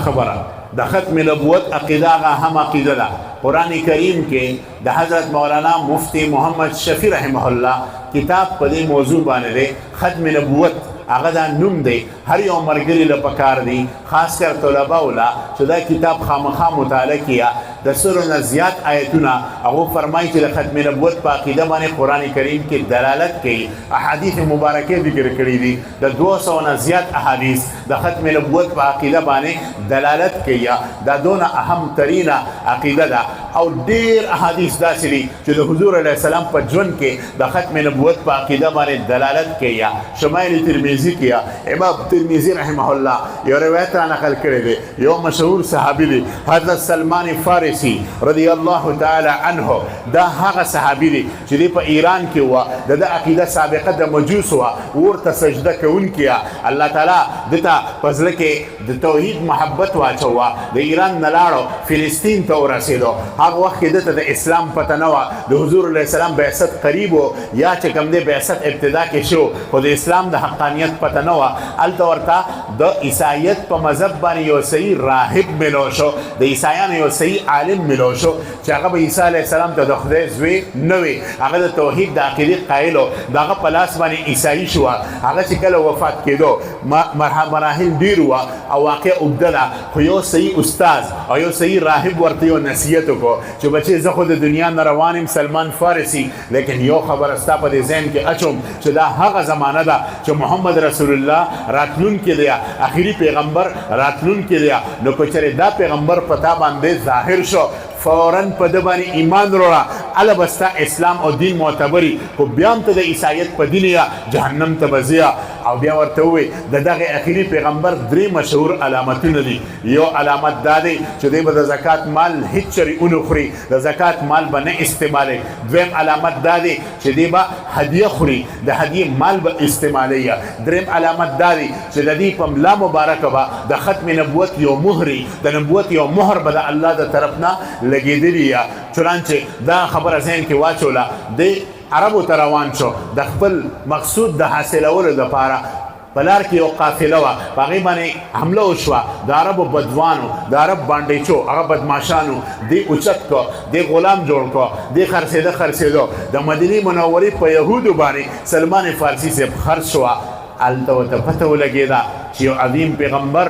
خبره د ختم نبوت عقیده هغه هم عقیده ده. قرآن کریم کې د حضرت مولانا مفتی محمد شفیع رحمه الله کتاب په دې موضوع باندې دی. ختم نبوت هغه دا نوم دی. هر یو مرګري له پکار دی، خاص کر طلبه ولا چې دا کتاب خامخا مطالعه کیا. د سلو نه زیات آیتونه هغه فرمایي چې د ختم نبوت په عقیده باندې قرآن کریم کې دلالت کوي. احادیث مبارکه ذکر کړي دي. د 200 نه زیات احادیث د ختم نبوت په عقیده باندې دلالت کوي. دا دونه اهم ترینه عقیده ده. او ډیر احادیث داسې دي چې د حضور علیه السلام په ژوند کې د ختم نبوت په عقیده باندې دلالت کوي. شمائل ترمذی کې امام ترمذی رحمه الله یو روایت را نقل کړی دی. یو مشهور صحابي دی حضرت سلمان فارسی رضی الله تعالی عنه. دا هغه صحابي دی چې په ایران کې و د عقیده سابقه د مجوس و ورته سجده کوونکی. الله تعالی دته فضل کې د توحید محبت واچوا. د ایران نلاړو فلسطین ته ورسېدو. هغه وخت کې د اسلام پته نه و. د حضور علیه السلام بعثت قریب و یا چې کوم دی بعثت ابتدا کې شو، خو د اسلام د حقانیت پته نه و. هلته ورته د عیسایت په مذهب باندې یو صحیح راهب ملو شو، د عیسایانو یو صحیح عالم ملو شو چې هغه به عیسی علیه السلام ته د خدای زوی نه وي. هغه د توحید د عقیدې قایل و. د هغه په لاس باندې عیسایي شو. هغه چې کله وفات کېدو مراحل ډېر وه او واقع اوږده ده، خو یو صحیح استاذ او یو صحیح راهب ورته یو نصیحت وکړو چې بچې زه خو د دنیا نه روان یم سلمان فارسی، لیکن یو خبره ستا په دې ذهن کې اچوم چې دا هغه زمانه ده چې محمد رسول الله راتلونکی دی، اخري پیغمبر راتلونکی دی. نو که چېرې دا پیغمبر په تا باندې ظاهر شو، فوراً په ده باندې ایمان وروړه، هله به ستا اسلام او دین معتبري، خو بیا هم ته د عیسایت په دین یا جهنم ته به ځې. او بیا ورته ووایي د دغه اخري پیغمبر 3 مشهور علامتونه دي. یو علامت دا دی چې دی به د زکات مال هیڅ چرې ونه خوري، د زکات مال به نه استعمالوي. دویم علامت دا دی چې دی به هدیه خوري، د هدیې مال به استعمالوي. دریم علامت دا دی چې د دې په ملا مبارکه به د ختم نبوت یو مهري، د نبوت یو مهر به د الله د طرف نه لګېدلي. چنانچه دا خبره ذهن کې واچوله، د عربو ته روان شو د خپل مقصود د حاصلولو دپاره. په لار کې یو قافله وه، په هغې باندې حمله وشوه. د عربو بدوانو، د عرب بانډیچو، هغه بدماشانو دی اوچت کو، دی غلام جوړ کو، دی خرڅېده. د مدینې منورې په یهودو باندې سلمان فارسی صاحب خرڅ شوه. هلته ورته پته ولګېده چې یو عظیم پیغمبر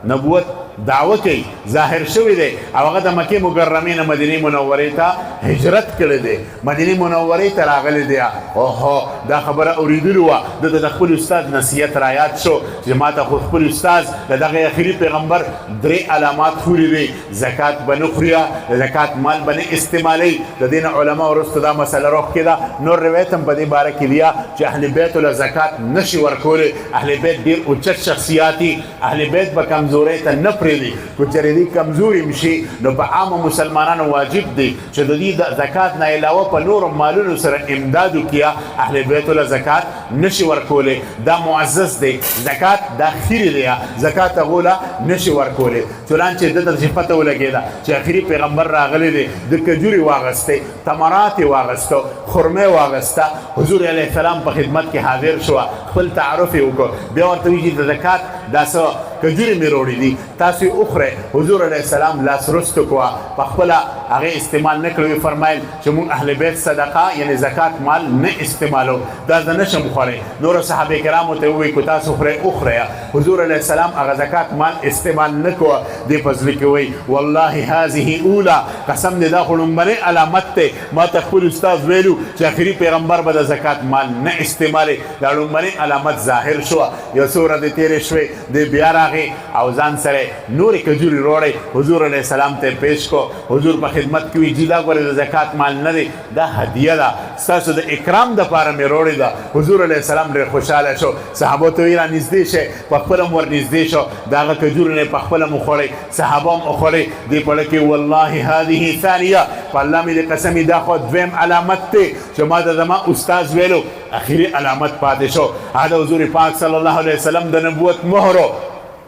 نبوت دعوه کوي، ظاهر شوی دی او هغه د مکې مکرمې نه مدینې منورې ته هجرت کړی دی، مدینې منورې ته راغلی دی. اوهو دا خبره اورېدلې وه. دته د خپل استاد نصیحت رایاد شو چې ما ته خو خپل استاد د دغه اخري پیغمبر 3 علامات خوري دي. زکات به نه خوري، د زکات مال به نه استعمالوي. د دې نه علما وروسته دا مسله روښ کېده. نور روایت هم په دې باره کې دي چې اهل بیت له زکات نشي ورکولی. اهل بیت ډېر اوچت شخصیات دي. اهل بیت به کمزورۍ ته نه پرېږدي. که چېرې دوی کمزوري هم شي نو په عامو مسلمانانو واجب دی چې د دوی د زکات نه علاوه په نورو مالونو سره امداد وکړي. اهل بیتو له زکات نشي ورکولی. دا معزز دی. زکات دا خیرې دی، زکات هغو له نشي ورکولی. چنانچې دته چې پته ولګېده چې اخري پیغمبر راغلی دی، د کجورې واغستې، تمرات یې واغستو، خرمه یې واغسته. حضور علیه السلام په خدمت کې حاضر شو، خپل تعارف یې وکړ. بیا ورته وایي چې د زکات دا څه کجورې مې روړې دي، تاسو یې وخورئ. حضور علیه السلام لاس رستو کوه، په خپله هغې استعمال نه کړی. فرمایل چې موږ اهل بیت صدقه یعنې زکات مال نه استعمالو، دا زه نشم خوړی. نورو صحابه کرامو ته ووایي که تاسو خورئ وخورئ. حضور علیه السلام هغه زکات مال استعمال نه کوه. دې فضلې کې وایي والله هذه اوله، قسم دې دا خو لومبنی علامت دی. ما ته خپل استاد ویلو چې اخري پیغمبر به د زکات مال نه استعمالوي. دا لومبنی علامت ظاهر شوه. یو څو ورځې تېرې شوې، دی بیا راغی او ځان سره نورې کجورې روړی. حضور علیه السلام ته پیش کو. حضور په خدمت کې وي چې دا ګورې د زکات مال نه دی، دا هدیه ده، ستاسو د اکرام دپاره مې روړې ده. حضور علیه السلام ډېر خوشحاله شو. صحابو ته ویل رانږدې شئ، په خپله هم ورنږدې شو. د هغه کجورې نه په خپله هم وخوړئ، صحابه هم وخوړئ. دې پړه کې والله هذه ثانیه، په الله مې د قسمې دا خو دویم علامت دی چې ما ته زما استاذ ویلو. اخري علامت پاتې شو. هغه د حضور پاک صلی الله علیه وسلم د نبوت مهرو.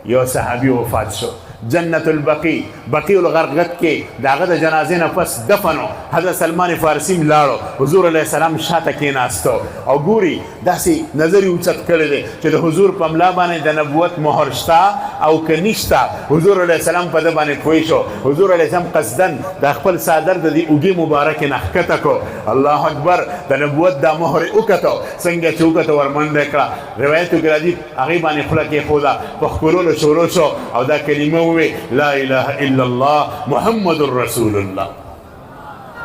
یو صحابي وفات شو. جنت البقیع بقیع الغرقد کې د هغه د جنازې نه پس دفن و. حضرت سلمان فارسی لاړو، حضور علیه السلام شاته کېناستو او ګوري داسې نظر یې اوچت کړی دی چې د حضور په ملا باندې د نبوت مهر شته او که نشته. حضور علیه السلام په ده باندې پوه شو. حضور علیه السلام قصدن د خپل څادر د دې اوږې مبارکې نه ښکته کړو. الله اکبر، د نبوت دا مهر یې وکتو، څنګه چې وکتو ورمنډه کړه. روایتو کې راځي هغې باندې خوله کېښوده، په ښکلولو شروع شو او دا کلمه ووې لا اله الا الله محمد رسول الله.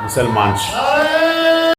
مسلمان شو.